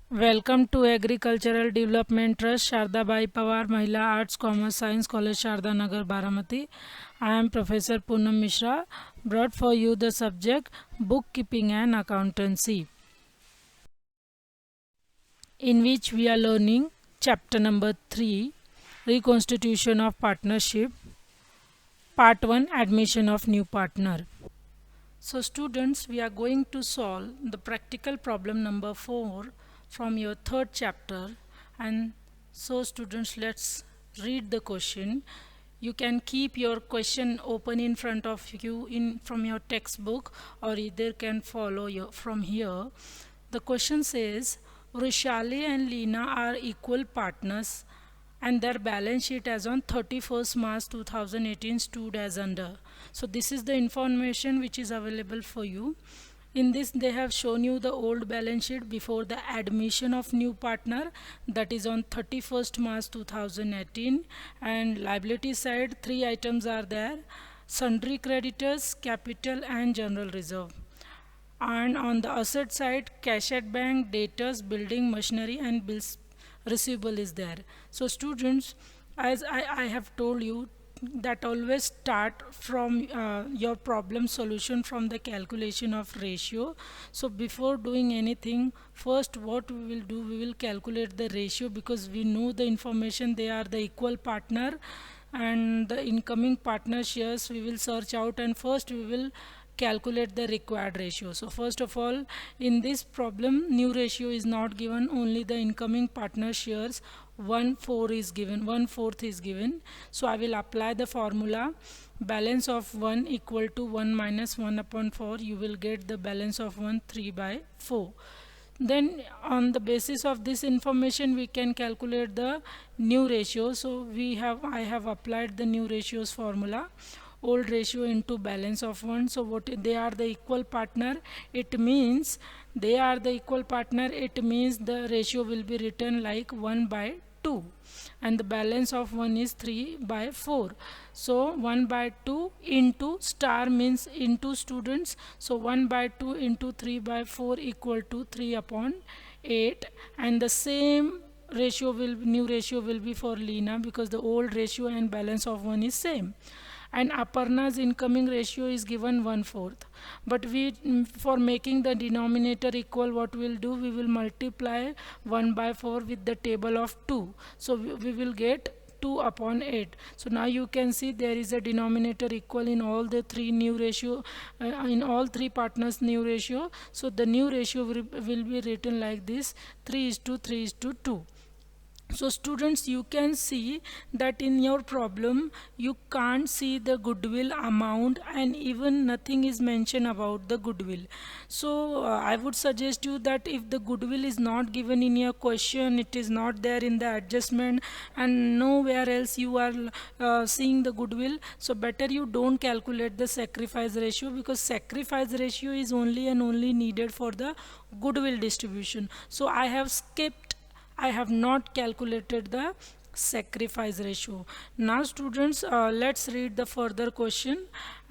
Welcome to Agricultural Development Trust, Sharda Bai Pawar, Mahila Arts, Commerce, Science College, Sharda Nagar, Baramati. I am Professor Poonam Mishra, brought for you the subject Bookkeeping and Accountancy, in which we are learning chapter number 3, Reconstitution of Partnership, Part 1, Admission of New Partner. So students, we are going to solve the practical problem number 4 from your third chapter. And so students, let's read the question. You can keep your question open in front of you in from your textbook, or either can follow your, from here. The question says, Rushali and Lena are equal partners and their balance sheet as on 31st March 2018 stood as under. So this is the information which is available for you. In this they have shown you the old balance sheet before the admission of new partner, that is on 31st March 2018, and liability side three items are there: sundry creditors, capital and general reserve. And on the asset side, cash at bank, debtors, building machinery and bills receivable is there. So students, as I have told you, that always start from your problem solution from the calculation of ratio. So before doing anything, first what we will do, we will calculate the ratio, because we know the information, they are the equal partner, and the incoming partner shares we will search out, and first we will calculate the required ratio. So first of all, in this problem new ratio is not given, only the incoming partner shares 1/4 is given, 1/4 is given. So I will apply the formula balance of 1 equal to 1 minus 1 upon 4. You will get the balance of 1 3/4. Then on the basis of this information we can calculate the new ratio. So I have applied the new ratios formula: old ratio into balance of 1. So what they are the equal partner, it means they are the equal partner, it means the ratio will be written like 1/2, and the balance of 1 is 3/4. So 1/2 into star means into students, so 1/2 into 3/4 equal to 3/8. And the same ratio will, new ratio will be for Lena, because the old ratio and balance of 1 is same. And Aparna's incoming ratio is given 1/4. But we, for making the denominator equal, what we'll do, we will multiply 1/4 with the table of 2. So we will get 2/8. So now you can see there is a denominator equal in all the three new ratio, in all three partners new ratio. So the new ratio will be written like this: 3:3:2. So students, you can see that in your problem you can't see the goodwill amount, and even nothing is mentioned about the goodwill. So I would suggest you that if the goodwill is not given in your question, it is not there in the adjustment, and nowhere else you are seeing the goodwill, so better you don't calculate the sacrifice ratio, because sacrifice ratio is only and only needed for the goodwill distribution. So I have not calculated the sacrifice ratio. Now students, let's read the further question.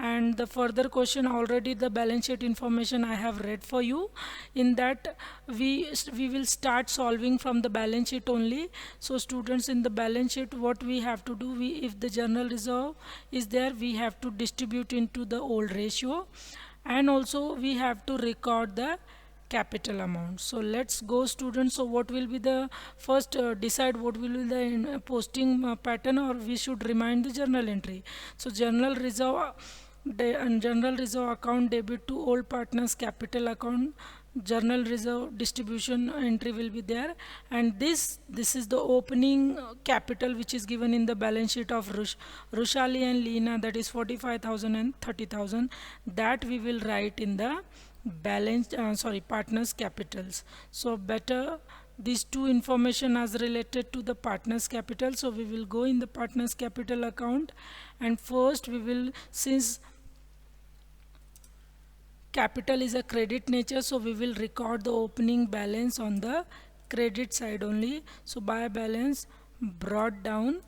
And the further question, already the balance sheet information I have read for you. In that we will start solving from the balance sheet only. So students, in the balance sheet what we have to do, we, if the general reserve is there, we have to distribute into the old ratio, and also we have to record the capital amount. So let's go students. So what will be the first, decide what will be the posting pattern, or we should remind the journal entry. So general reserve and general reserve account debit to old partners capital account, journal reserve distribution entry will be there. And this is the opening capital which is given in the balance sheet of Rushali and Lena, that is 45,000 and 30,000, that we will write in the balance, partners capitals. So better these two information as related to the partners capital. So we will go in the partners capital account, and first we will, since capital is a credit nature, so we will record the opening balance on the credit side only. So by balance brought down,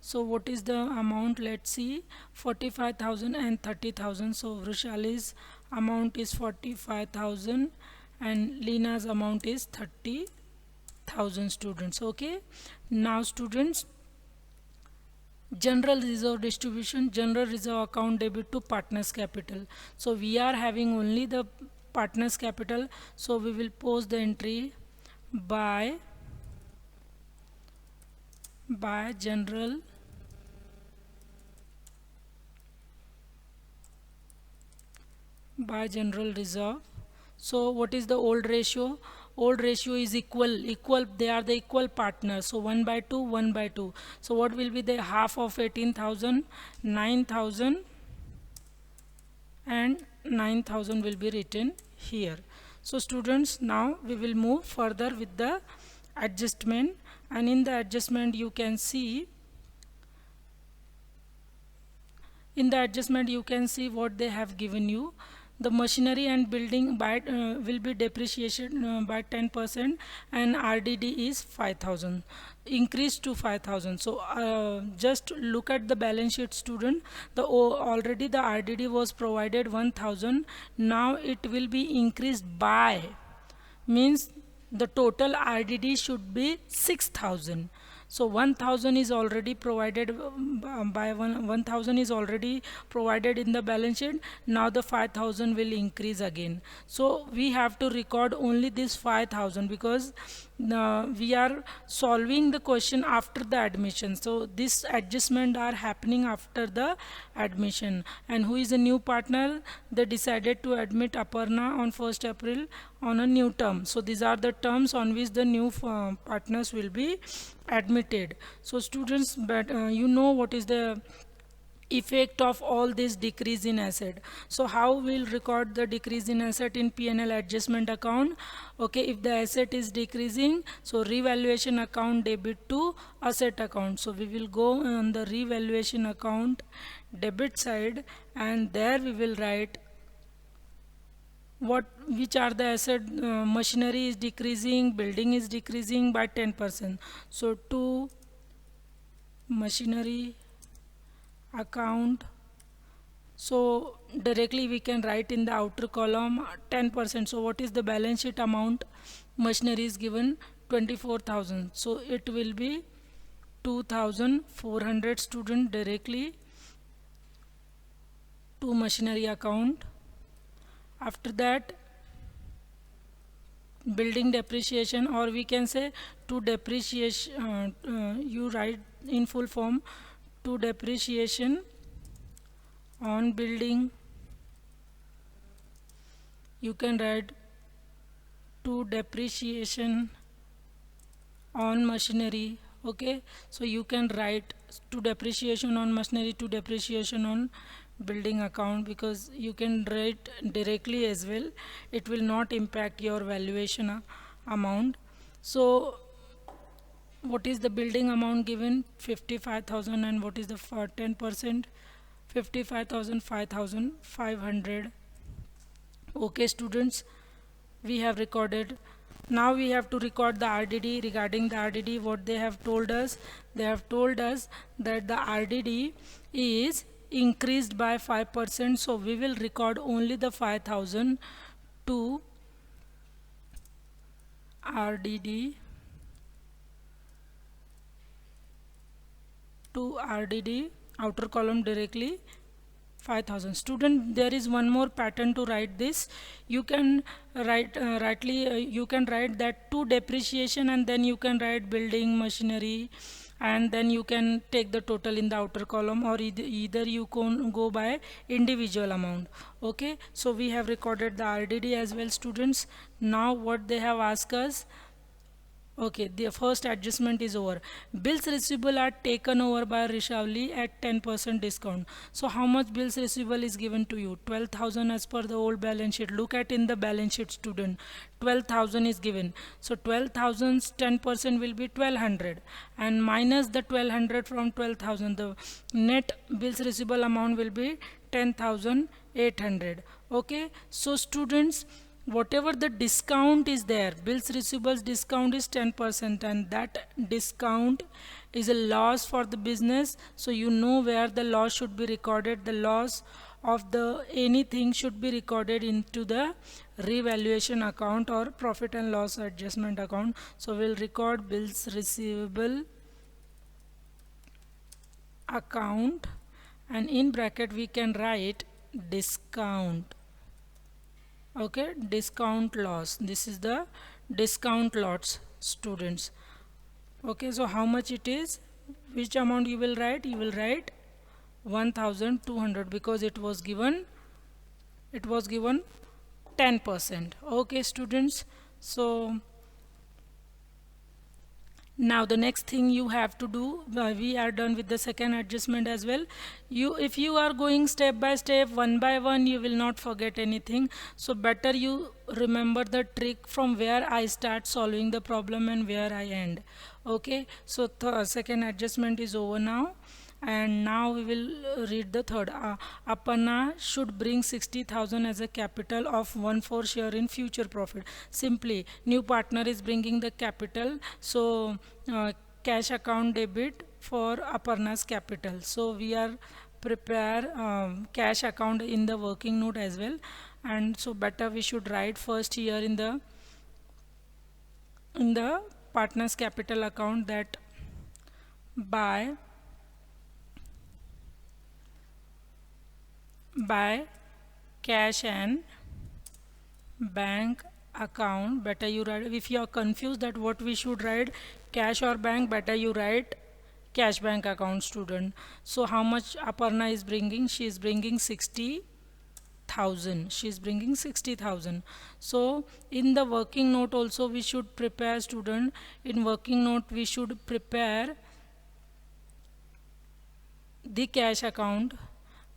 So what is the amount? Let's see, 45,000 and 30,000. So Vrushali's amount is 45,000 and Lina's amount is 30,000 students. Okay, now students, general reserve distribution, general reserve account debit to partners capital. So we are having only the partners capital, so we will post the entry by general reserve. So what is the old ratio? Old ratio is equal, they are the equal partners, so 1 by 2, 1 by 2. So what will be the half of 18,000? 9,000 and 9,000 will be written here. So students, now we will move further with the adjustment, and in the adjustment you can see, what they have given you. The machinery and building will be depreciation by 10%, and RDD is 5,000, increased to 5,000. So just look at the balance sheet, student. Already the RDD was provided 1,000. Now it will be increased by, means the total RDD should be 6,000. So 1,000 is already provided by 1,000 is already provided in the balance sheet. Now the 5,000 will increase again. So we have to record only this 5,000 because we are solving the question after the admission. So this adjustment are happening after the admission. And who is a new partner? They decided to admit Aparna on 1st April on a new term. So these are the terms on which the new partners will be admitted. So students, but you know what is the effect of all this decrease in asset. So how we'll record the decrease in asset in P&L adjustment account? Okay, if the asset is decreasing, so revaluation account debit to asset account. So we will go on the revaluation account debit side, and there we will write which are the asset. Machinery is decreasing, building is decreasing by 10%. So to machinery account, so directly we can write in the outer column 10%. So what is the balance sheet amount? Machinery is given 24,000, so it will be 2,400, student, directly to machinery account. After that, building depreciation, or we can say to depreciation, you write in full form, to depreciation on building. You can write to depreciation on machinery. Okay, so you can write to depreciation on machinery, to depreciation on building account, because you can write directly as well. It will not impact your valuation amount. So what is the building amount given? 55,000. And what is the 10%? 55,000, 5,500. Okay students, we have recorded. Now we have to record the RDD. Regarding the RDD, what they have told us? They have told us that the RDD is increased by 5%. So we will record only the 5,000 to RDD, outer column directly 5,000. Student, there is one more pattern to write this. You can write you can write that to depreciation, and then you can write building, machinery, and then you can take the total in the outer column, or either you can go by individual amount. Okay, so we have recorded the RDD as well, students. Now what they have asked us, okay, the first adjustment is over. Bills receivable are taken over by Rishavli at 10% discount. So how much bills receivable is given to you? 12,000 as per the old balance sheet. Look at in the balance sheet, student. 12,000 is given. So 12,000's 10% will be 1,200, and minus the 1,200 from 12,000, the net bills receivable amount will be 10,800. Okay, so students, whatever the discount is there, bills receivables discount is 10%, and that discount is a loss for the business. So you know where the loss should be recorded. The loss of the anything should be recorded into the revaluation account or profit and loss adjustment account. So we'll record bills receivable account, and in bracket we can write discount. Okay, discount loss. This is the discount loss, students. Okay, so how much it is, which amount you will write? You will write 1200 because it was given 10%. Okay, students. So now the next thing you have to do, we are done with the second adjustment as well. If you are going step by step, one by one, you will not forget anything. So better you remember the trick from where I start solving the problem and where I end. Okay, so the second adjustment is over now. And now we will read the third. Aparna should bring 60,000 as a capital of 1/4 share in future profit. Simply, new partner is bringing the capital, so cash account debit for Aparna's capital. So we are prepare cash account in the working note as well, and so better we should write first here in the partner's capital account that by cash and bank account. Better you write, if you are confused that what we should write, cash or bank, better you write cash bank account, student. So how much Aparna is bringing? She is bringing 60,000. She is bringing 60,000. So in the working note also we should prepare, student. In working note we should prepare the cash account,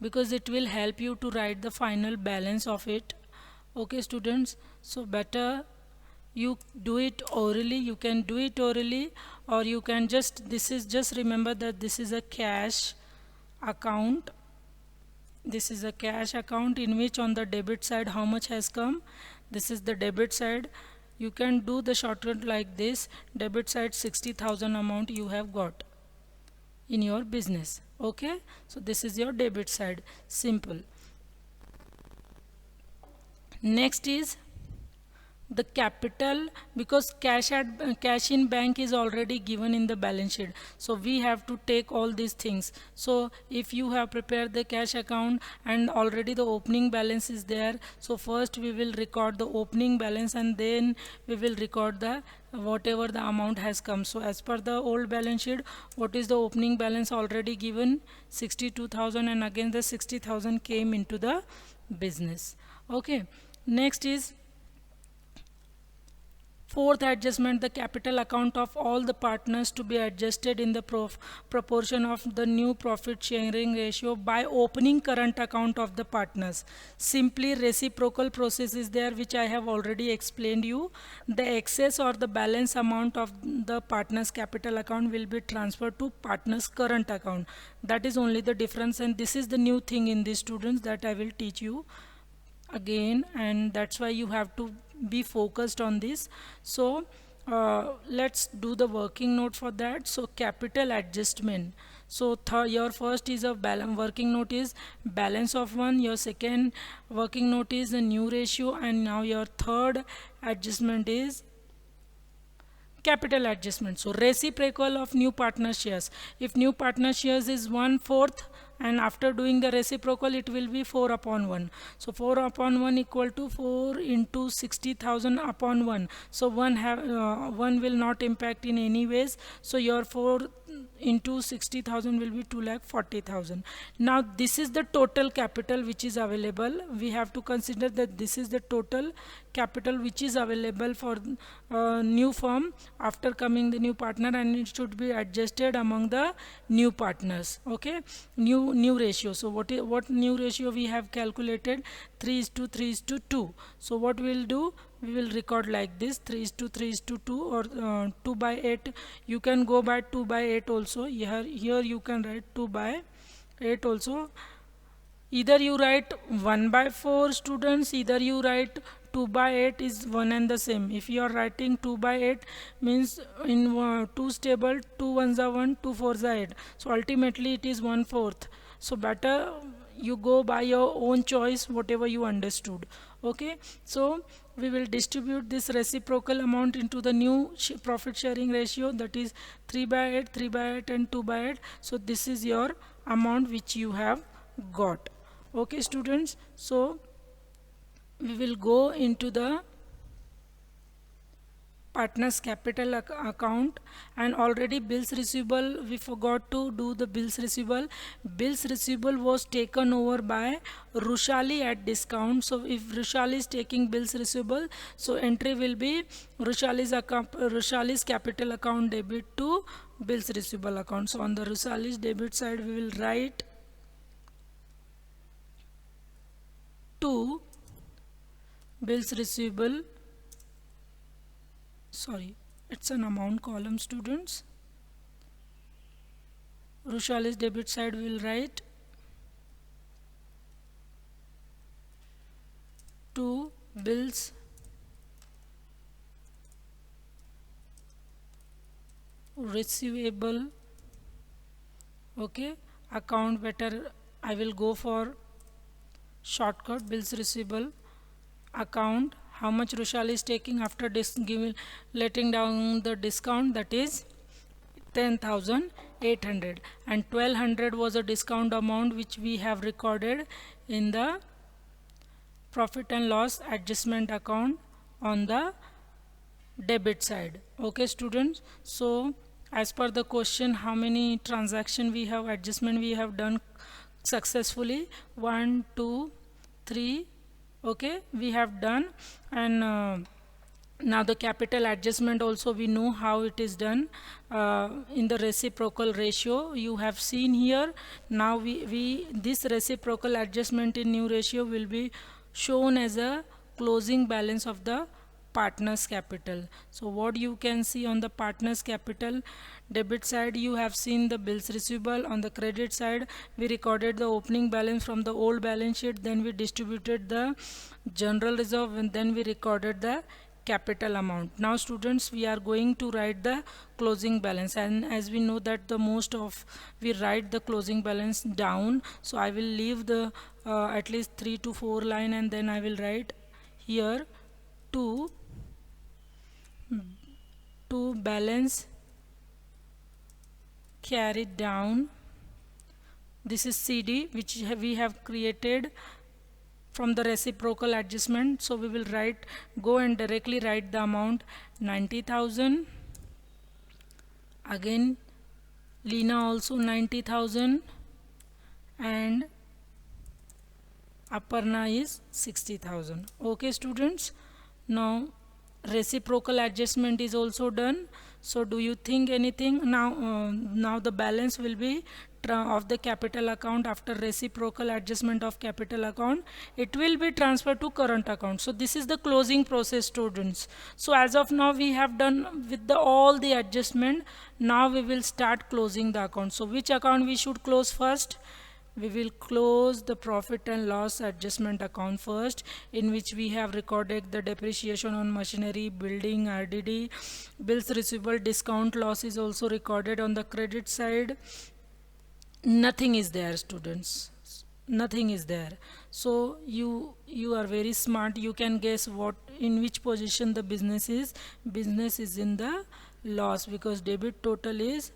because it will help you to write the final balance of it. Okay, students. So better you do it orally. You can do it orally, or you can just remember that this is a cash account. This is a cash account in which on the debit side how much has come. This is the debit side. You can do the shortcut like this. Debit side 60,000 amount you have got in your business. Okay, so this is your debit side. Simple. Next is the capital, because cash in bank is already given in the balance sheet, so we have to take all these things. So if you have prepared the cash account and already the opening balance is there, so first we will record the opening balance and then we will record the whatever the amount has come. So as per the old balance sheet, what is the opening balance already given? 62,000, and again the 60,000 came into the business. Okay, next is fourth adjustment, the capital account of all the partners to be adjusted in the proportion of the new profit sharing ratio by opening current account of the partners. Simply reciprocal process is there, which I have already explained you. The excess or the balance amount of the partners capital account will be transferred to partners current account. That is only the difference, and this is the new thing in these students that I will teach you again, and that's why you have to be focused on this. So let's do the working note for that. So capital adjustment. So your first is a working note is balance of 1, your second working note is a new ratio, and now your third adjustment is capital adjustment. So reciprocal of new partner shares. If new partner shares is 1/4, and after doing the reciprocal it will be 4/1. So 4/1 equal to 4 into 60,000 upon 1. So 1 will not impact in any ways. So your 4 into 60,000 will be 2,40,000. Now this is the total capital which is available. We have to consider that this is the total capital which is available for new firm after coming the new partner, and it should be adjusted among the new partners. Okay, new ratio. So what new ratio we have calculated? 3:3:2. So what we'll do, we will record like this: 3:3:2, or 2/8. You can go by 2/8 also. Here you can write 2/8 also. Either you write 1/4, students, either you write 2 by 8 is one and the same. If you are writing 2 by 8 means in 2's table 2 ones are 1, 2 fours are 8. So ultimately it is 1/4. So better you go by your own choice, whatever you understood. Okay, so we will distribute this reciprocal amount into the new profit sharing ratio, that is 3 by 8, 3 by 8 and 2 by 8. So this is your amount which you have got. Okay students, so we will go into the partners capital account, and already bills receivable, we forgot to do the bills receivable. Bills receivable was taken over by Rushali at discount. So if Rushali is taking bills receivable, so entry will be Rushali's capital account debit to bills receivable account. So on the Rushali's debit side we will write to bills receivable, sorry, it's an amount column students. Rushali's debit side we will write to bills receivable. Okay, account, better I will go for shortcut bills receivable account. How much Rushali is taking after letting down the discount, that is 10,800, and 1,200 was a discount amount which we have recorded in the profit and loss adjustment account on the debit side. Okay students, so as per the question, how many transaction we have, adjustment we have done successfully? 1 2 3. Okay, we have done. And now the capital adjustment also we know how it is done in the reciprocal ratio you have seen here. Now we this reciprocal adjustment in new ratio will be shown as a closing balance of the partners capital. So what you can see on the partners capital debit side, you have seen the bills receivable. On the credit side we recorded the opening balance from the old balance sheet, then we distributed the general reserve, and then we recorded the capital amount. Now students, we are going to write the closing balance, and as we know that the most of we write the closing balance down, so I will leave the at least 3 to 4 line, and then I will write here to balance carried down. This is CD which we have created from the reciprocal adjustment. So we will go and directly write the amount 90,000. Again Lena also 90,000, and Aparna is 60,000. Okay students, now reciprocal adjustment is also done. So do you think anything now the balance will be of the capital account after reciprocal adjustment of capital account, it will be transferred to current account. So this is the closing process students. So as of now we have done with all the adjustment. Now we will start closing the account. So which account we should close first? We will close the profit and loss adjustment account first, in which we have recorded the depreciation on machinery, building, RDD, bills receivable, discount loss is also recorded. On the credit side nothing is there students, nothing is there. So you are very smart, you can guess what in which position the business is. Business is in the loss because debit total is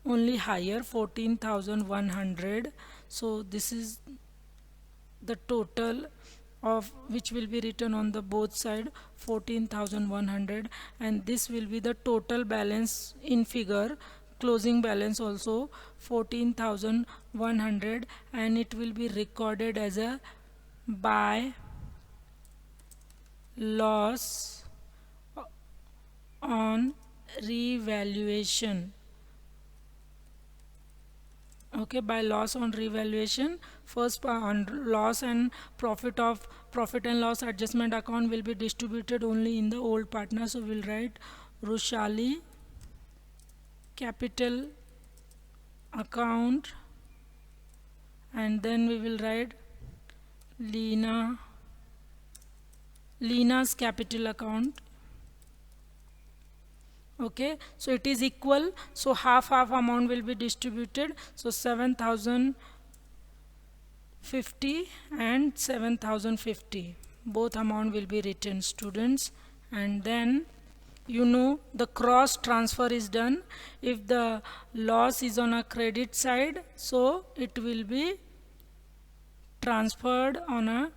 only higher, 14,100. so this is the total of which will be written on the both side, 14,100, and this will be the total balance in figure, closing balance also 14,100, and it will be recorded as a by loss on revaluation. Okay, by loss on revaluation, first on loss and profit and loss adjustment account will be distributed only in the old partner. So we'll write Rushali capital account, and then we will write Lena Lina's capital account. Okay, so it is equal, so half amount will be distributed. So 7,050 and 7,050, both amount will be written, students. And then you know the cross transfer is done. If the loss is on a credit side, so it will be transferred on a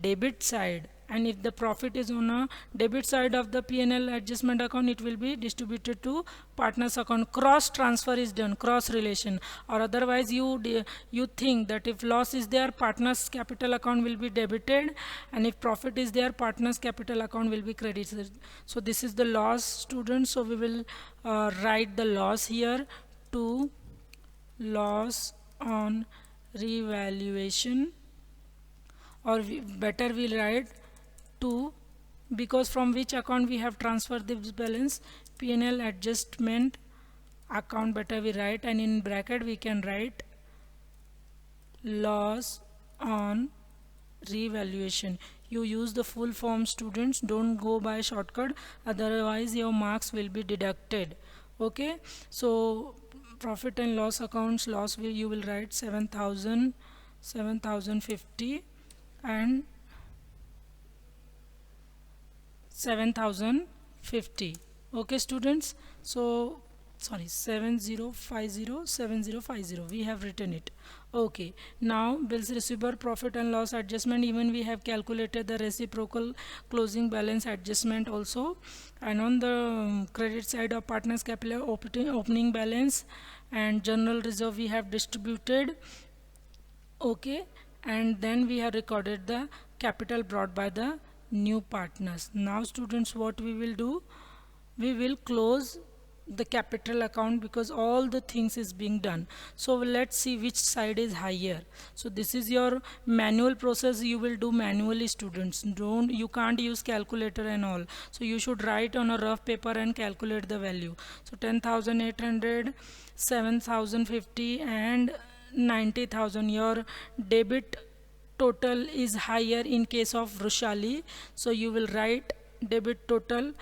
debit side, and if the profit is on a debit side of the P&L adjustment account, it will be distributed to partners account. Cross transfer is done, cross relation. Or otherwise you think that if loss is there, partners capital account will be debited, and if profit is there, partners capital account will be credited. So this is the loss, students. So we will write the loss here to loss on revaluation, or better we'll write to, because from which account we have transferred this balance, P&L adjustment account, better we write, and in bracket we can write loss on revaluation. You use the full form, students, don't go by shortcut, otherwise your marks will be deducted. Okay, so profit and loss accounts, loss you will write 7,050 and 7,050. Okay, students. So sorry, 7050 we have written it. Okay, now bills receivable, profit and loss adjustment, even we have calculated the reciprocal closing balance adjustment also. And on the credit side of partners capital, opening balance and general reserve we have distributed. Okay, and then we have recorded the capital brought by the new partners. Now students, what we will do, we will close the capital account because all the things is being done. So let's see which side is higher. So this is your manual process, you will do manually, students. You can't use calculator and all, so you should write on a rough paper and calculate the value. So 10,800, 7,050 and 90,000. Your debit total is higher in case of Rushali, so you will write debit total.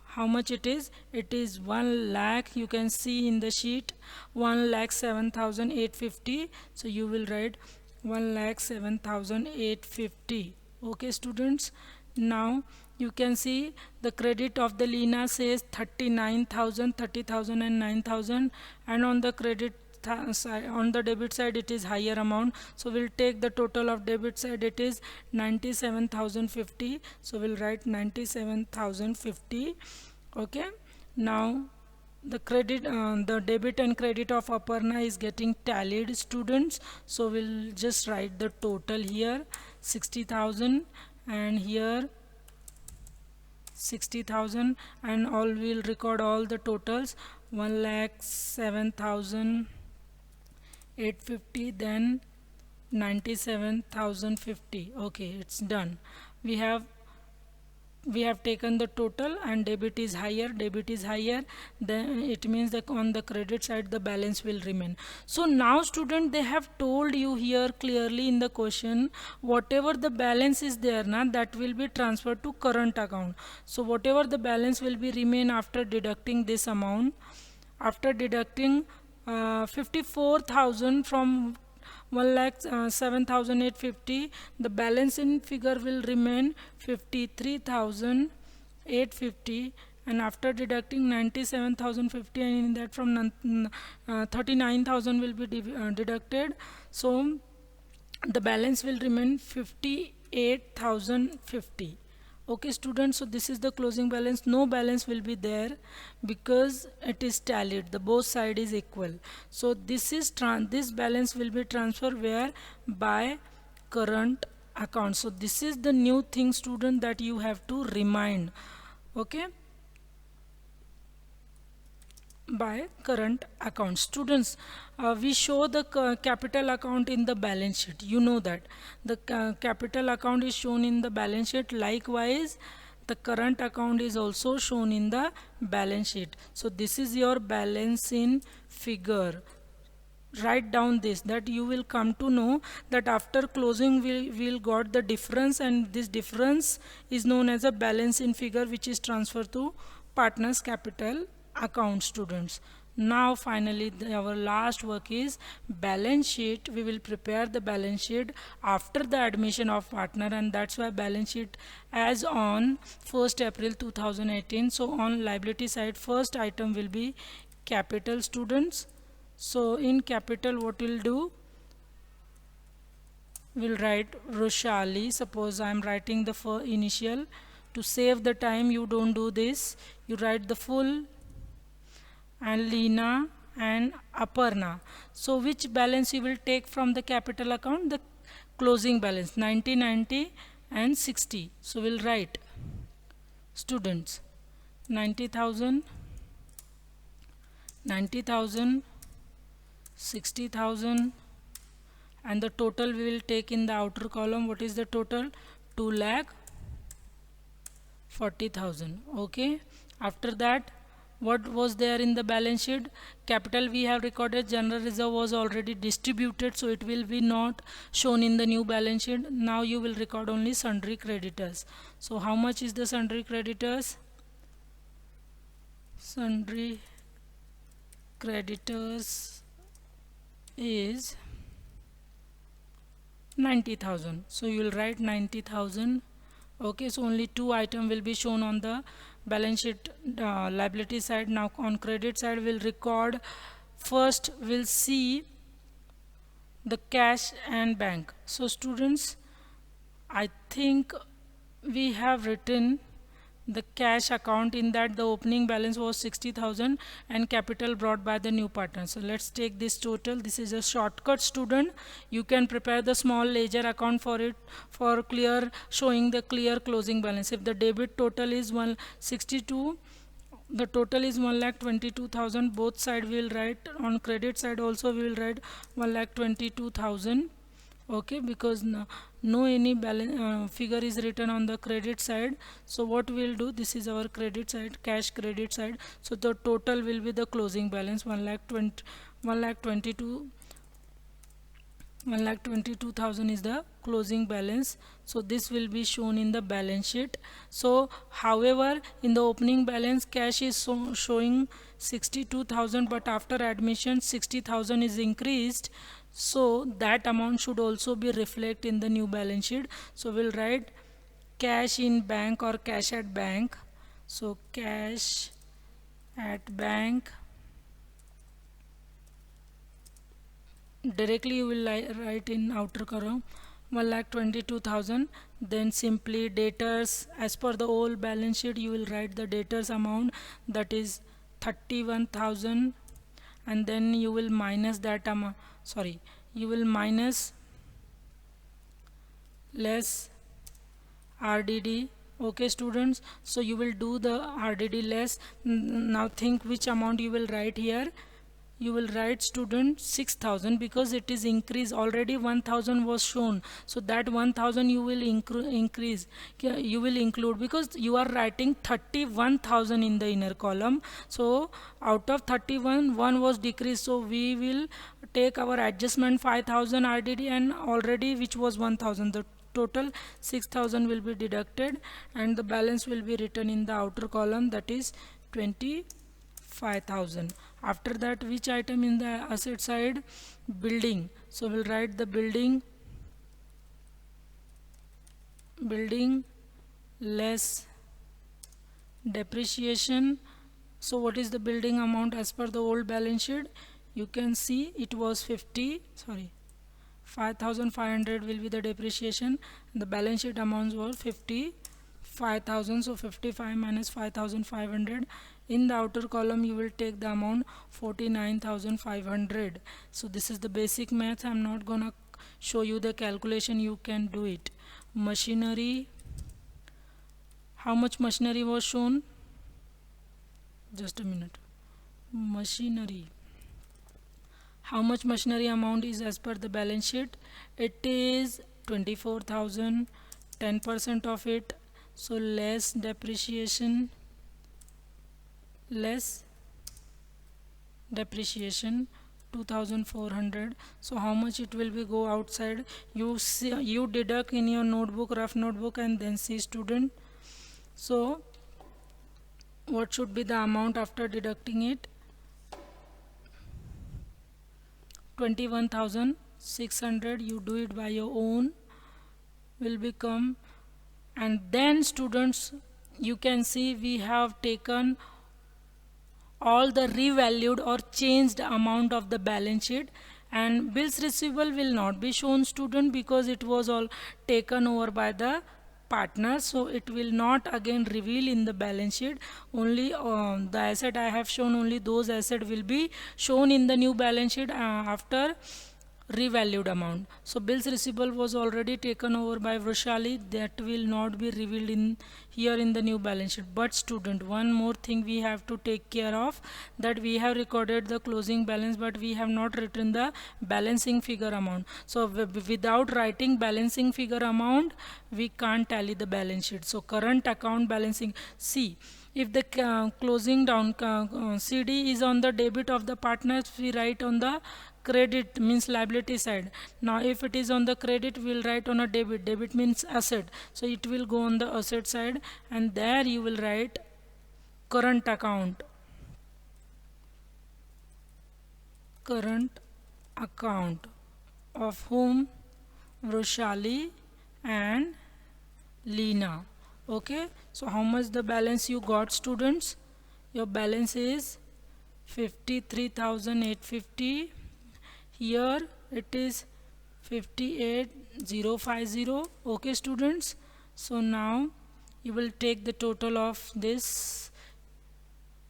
How much it is? It is 1 lakh. You can see in the sheet 1,07,850. So you will write 1,07,850. Okay, students. Now you can see the credit of the Lina says 39,000, 30,000 and 9,000, and on the credit side, on the debit side it is higher amount. So we'll take the total of debit side, it is 97,050. So we'll write 97,050. Okay, now the credit the debit and credit of Aparna is getting tallied, students. So we'll just write the total here, 60,000, and here 60,000, and all will record all the totals, 1,07,850, then 97,050. Okay, it's done. We have taken the total, and debit is higher, then it means that on the credit side the balance will remain. So now student, they have told you here clearly in the question, whatever the balance is there now, that will be transferred to current account. So whatever the balance will be remain after deducting this amount, after deducting 54,000 from 1,07,850, the balance in figure will remain 53,850, and after deducting 97,050, and in that from 39,000 will be deducted, so the balance will remain 58,050. Okay, students, so this is the closing balance. No balance will be there because it is tallied, the both side is equal. So this is this balance will be transferred where? By current account. So this is the new thing, student, that you have to remind. Okay, by current account. Students, we show the capital account in the balance sheet. You know that the capital account is shown in the balance sheet. Likewise, the current account is also shown in the balance sheet. So this is your balance in figure. write down this, that you will come to know that after closing we will got the difference, and this difference is known as a balance in figure, which is transferred to partners capital account, students. Now finally our last work is balance sheet. We will prepare the balance sheet after the admission of partner, and that's why balance sheet as on 1st April 2018. So on liability side, first item will be capital, students. So in capital, what we'll do, we'll write Roshali. Suppose I'm writing the initial. To save the time, you don't do this, you write the full, and Lina and Aparna. So which balance you will take from the capital account? The closing balance 90, 90 and 60. So we'll write, students, 90,000, 90,000, 60,000, and the total we will take in the outer column. What is the total? 2,40,000. Okay. After that, what was there in the balance sheet? Capital we have recorded, general reserve was already distributed, so it will be not shown in the new balance sheet. Now you will record only sundry creditors. So how much is the sundry creditors? Sundry creditors is 90,000. So you will write 90,000. Okay, so only two items will be shown on the balance sheet liability side. Now on credit side, we'll record, first we'll see the cash and bank. So students, I think we have written the cash account, in that the opening balance was 60,000 and capital brought by the new partner. So let's take this total. This is a shortcut, student. You can prepare the small ledger account for it, for clear showing the clear closing balance. If the debit total is 162, the total is 1,22,000. Both side we will write. On credit side also we will write 1,22,000. Okay, because no any balance figure is written on the credit side. So what we will do, this is our credit side, cash credit side. So the total will be the closing balance 1,22,000 is the closing balance. So this will be shown in the balance sheet. So however, in the opening balance, cash is showing 62,000, but after admission 60,000 is increased, so that amount should also be reflected in the new balance sheet. So we'll write cash in bank or cash at bank. So cash at bank, directly you will write in outer column 1,22,000. Then simply debtors, as per the old balance sheet, you will write the debtors amount, that is 31,000, and then you will minus that amount, you will minus less RDD. Okay students, so you will do the RDD less. Now think which amount you will write here. You will write, student, 6,000, because it is increase. Already 1,000 was shown, so that 1,000 you will increase, you will include, because you are writing 31,000 in the inner column. So out of 31, 1 was decreased, so we will take our adjustment 5,000 RDD, and already which was 1,000, the total 6,000 will be deducted, and the balance will be written in the outer column, that is 25,000. After that, which item in the asset side? Building. So we'll write the building less depreciation. So what is the building amount as per the old balance sheet? You can see it was 5,500 will be the depreciation, and the balance sheet amounts were 55,000. So 55 minus 5,500. In the outer column you will take the amount 49,500. So this is the basic math. I'm not gonna show you the calculation, you can do it. Machinery, how much machinery was shown? Just a minute. Machinery, how much machinery amount is as per the balance sheet? It is 24,000, 10% of it, so less depreciation, 2 2400. So how much it will be go outside? You see, you deduct in your notebook, rough notebook, and then see, student. So what should be the amount after deducting it? 21,600. You do it by your own, will become. And then students, you can see we have taken all the revalued or changed amount of the balance sheet, and bills receivable will not be shown, student, because it was all taken over by the partner, so it will not again reveal in the balance sheet. Only the asset I have shown, only those asset will be shown in the new balance sheet after revalued amount. So bills receivable was already taken over by Vrishali, that will not be revealed in here in the new balance sheet. But student, one more thing we have to take care of, that we have recorded the closing balance but we have not written the balancing figure amount. So without writing balancing figure amount, we can't tally the balance sheet. So current account balancing, see, if the closing down CD is on the debit of the partners, we write on the credit, means liability side. Now if it is on the credit, we'll write on a debit. Debit means asset, so it will go on the asset side, and there you will write current account. Current account of whom? Vrishali and Leena. Okay, so how much the balance you got, students? Your balance is 53,850. Here it is 58,050. Okay, students, so now you will take the total of this.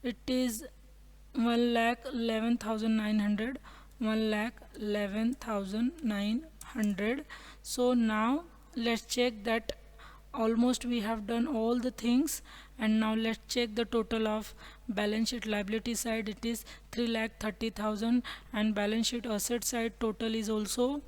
It is 1,11,900. 1,11,900. So now let's check that almost we have done all the things, and now let's check the total of balance sheet liability side. It is 3,30,000, and balance sheet asset side total is also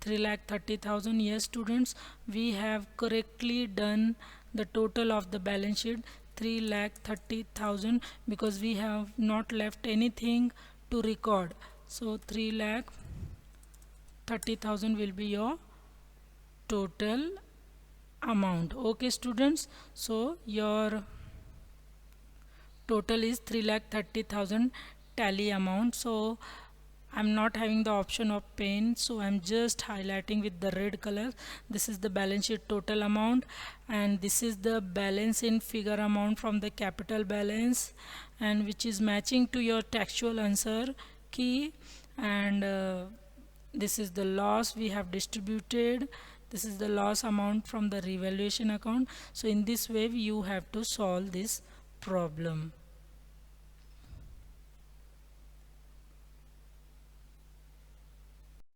3,30,000. Yes, students, we have correctly done the total of the balance sheet 3,30,000, because we have not left anything to record. So 3,30,000 will be your total amount. Okay, students, so your total is 3,30,000 tally amount. So I'm not having the option of pen, so I'm just highlighting with the red color. This is the balance sheet total amount, and this is the balance in figure amount from the capital balance, and which is matching to your textual answer key. And this is the loss we have distributed. This is the loss amount from the revaluation account. So in this way you have to solve this problem.